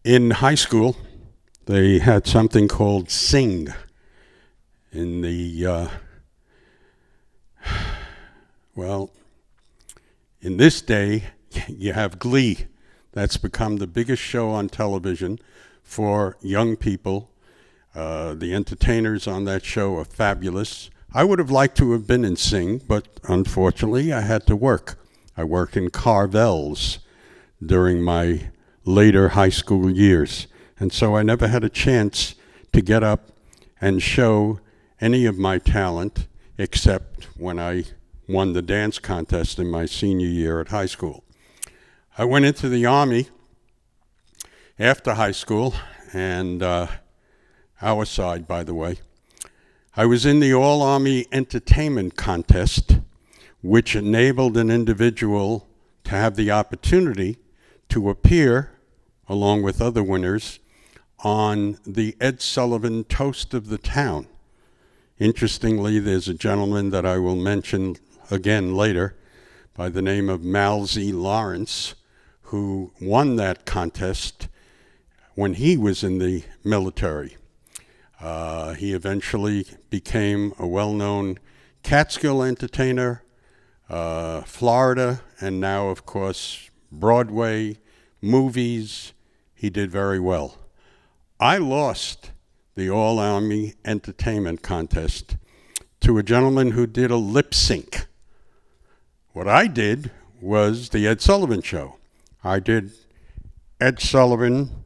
In high school, they had something called Sing. In the, in this day, you have Glee. That's become the biggest show on television for young people. The entertainers on that show are fabulous. I would have liked to have been in Sing, but unfortunately I had to work. I worked in Carvel's during my later high school years, and so I never had a chance to get up and show any of my talent except when I won the dance contest in my senior year at high school. I went into the Army after high school, and our side, by the way. I was in the All-Army Entertainment Contest, which enabled an individual to have the opportunity to appear, along with other winners, on the Ed Sullivan Toast of the Town. Interestingly, there's a gentleman that I will mention again later by the name of Malzy Lawrence, who won that contest when he was in the military. He eventually became a well-known Catskill entertainer, Florida, and now, of course, Broadway, movies. He did very well. I lost the All-Army Entertainment Contest to a gentleman who did a lip sync. What I did was the Ed Sullivan Show. I did Ed Sullivan,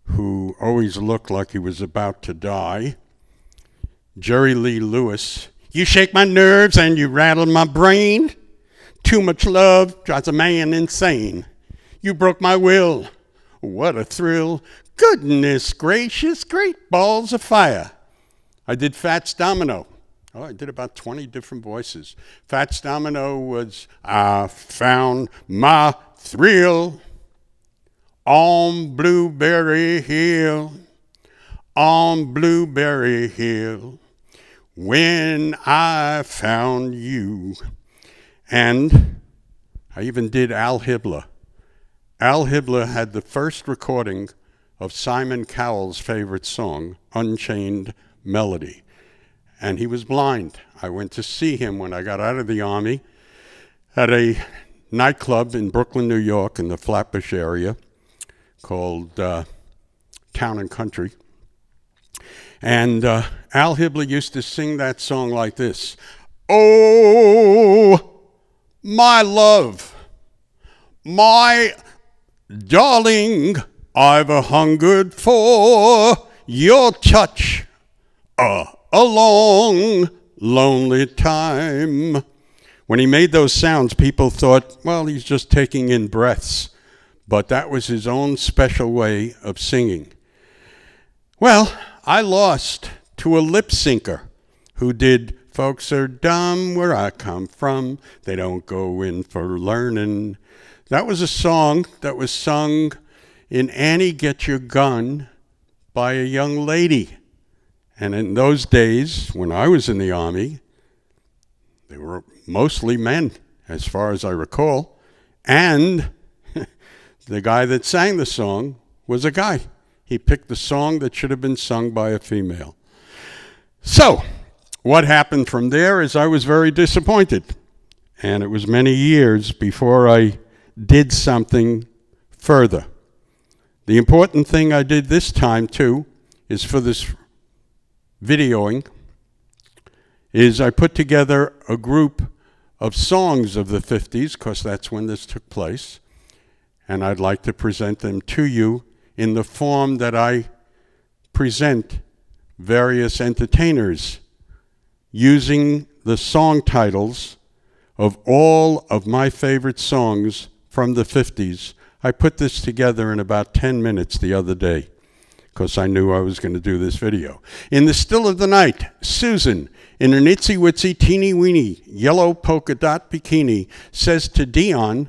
who always looked like he was about to die. Jerry Lee Lewis, you shake my nerves and you rattle my brain. Too much love drives a man insane. You broke my will, what a thrill. Goodness gracious, great balls of fire. I did Fats Domino. Oh, I did about 20 different voices. Fats Domino was, I found my thrill on Blueberry Hill, on Blueberry Hill, when I found you. And I even did Al Hibbler. Al Hibbler had the first recording of Simon Cowell's favorite song, Unchained Melody. And he was blind. I went to see him when I got out of the Army at a nightclub in Brooklyn, New York, in the Flatbush area, called Town and Country. And Al Hibbler used to sing that song like this. Oh, my love, my darling, I've a hungered for your touch a long, lonely time. When he made those sounds, people thought, well, he's just taking in breaths. But that was his own special way of singing. Well, I lost to a lip syncer who did Folks Are Dumb Where I Come From. They Don't Go In For Learning. That was a song that was sung in Annie Get Your Gun by a young lady. And in those days, when I was in the Army, they were mostly men, as far as I recall. And the guy that sang the song was a guy. He picked the song that should have been sung by a female. So, what happened from there is I was very disappointed. And it was many years before I did something further. The important thing I did this time, too, is for this videoing, is I put together a group of songs of the 50s, because that's when this took place. And I'd like to present them to you in the form that I present various entertainers, using the song titles of all of my favorite songs from the 50s. I put this together in about 10 minutes the other day, because I knew I was going to do this video. In the still of the night, Susan, in an itsy-witsy, teeny-weeny, yellow polka dot bikini, says to Dion,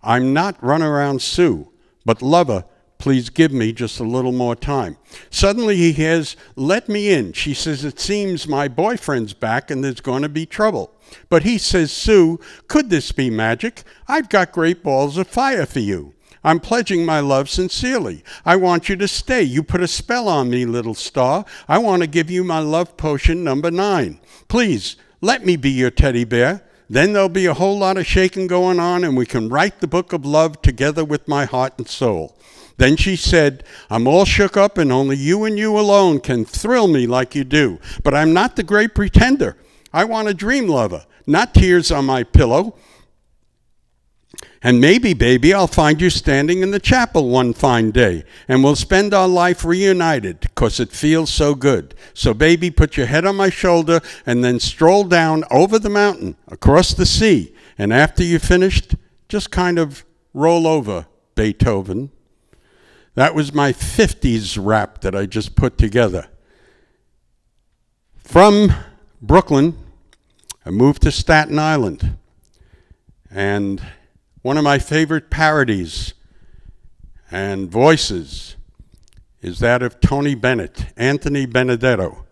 I'm not Runaround Sue, but lover, please give me just a little more time. Suddenly he hears, let me in. She says, it seems my boyfriend's back and there's going to be trouble. But he says, Sue, could this be magic? I've got great balls of fire for you. I'm pledging my love sincerely. I want you to stay. You put a spell on me, little star. I want to give you my love potion number 9. Please, let me be your teddy bear. Then there'll be a whole lot of shaking going on, and we can write the book of love together with my heart and soul. Then she said, I'm all shook up, and only you and you alone can thrill me like you do. But I'm not the great pretender. I want a dream lover, not tears on my pillow. And maybe, baby, I'll find you standing in the chapel one fine day, and we'll spend our life reunited, 'cause it feels so good. So, baby, put your head on my shoulder and then stroll down over the mountain, across the sea. And after you're finished, just kind of roll over, Beethoven. That was my 50s rap that I just put together. From Brooklyn, I moved to Staten Island. And one of my favorite parodies and voices is that of Tony Bennett, Anthony Benedetto,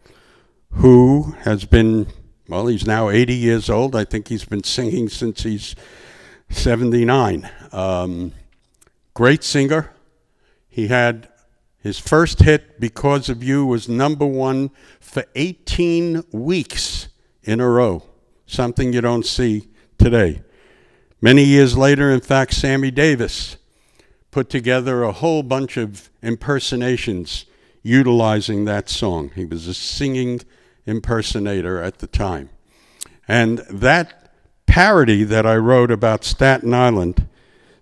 who has been, well, he's now 80 years old. I think he's been singing since he's 79. Great singer. He had his first hit, Because of You, was #1 for 18 weeks in a row, something you don't see today. Many years later, in fact, Sammy Davis put together a whole bunch of impersonations utilizing that song. He was a singing impersonator at the time. And that parody that I wrote about Staten Island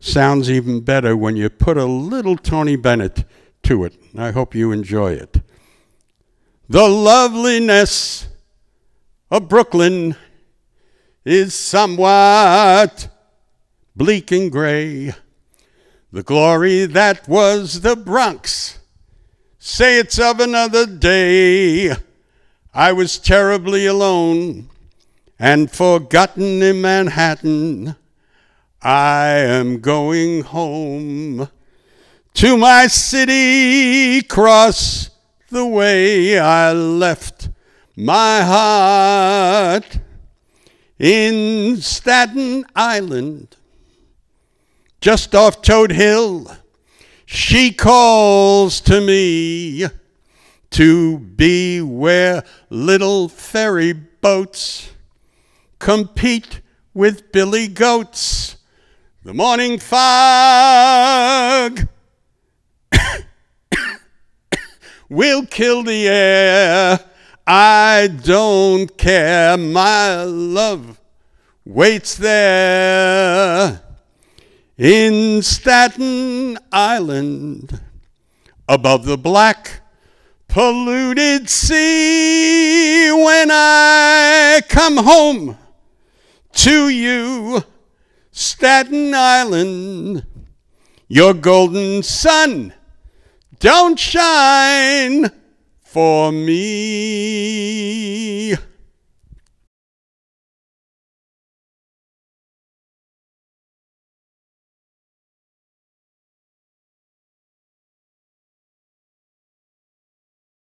sounds even better when you put a little Tony Bennett to it. I hope you enjoy it. The loveliness of Brooklyn is somewhat bleak and gray. The glory that was the Bronx, say it's of another day. I was terribly alone and forgotten in Manhattan. I am going home to my city, cross the way I left my heart in Staten Island. Just off Toad Hill, she calls to me to be where little ferry boats compete with billy goats. The morning fog will kill the air. I don't care, my love waits there in Staten Island, above the black polluted sea. When I come home to you, Staten Island, your golden sun don't shine for me.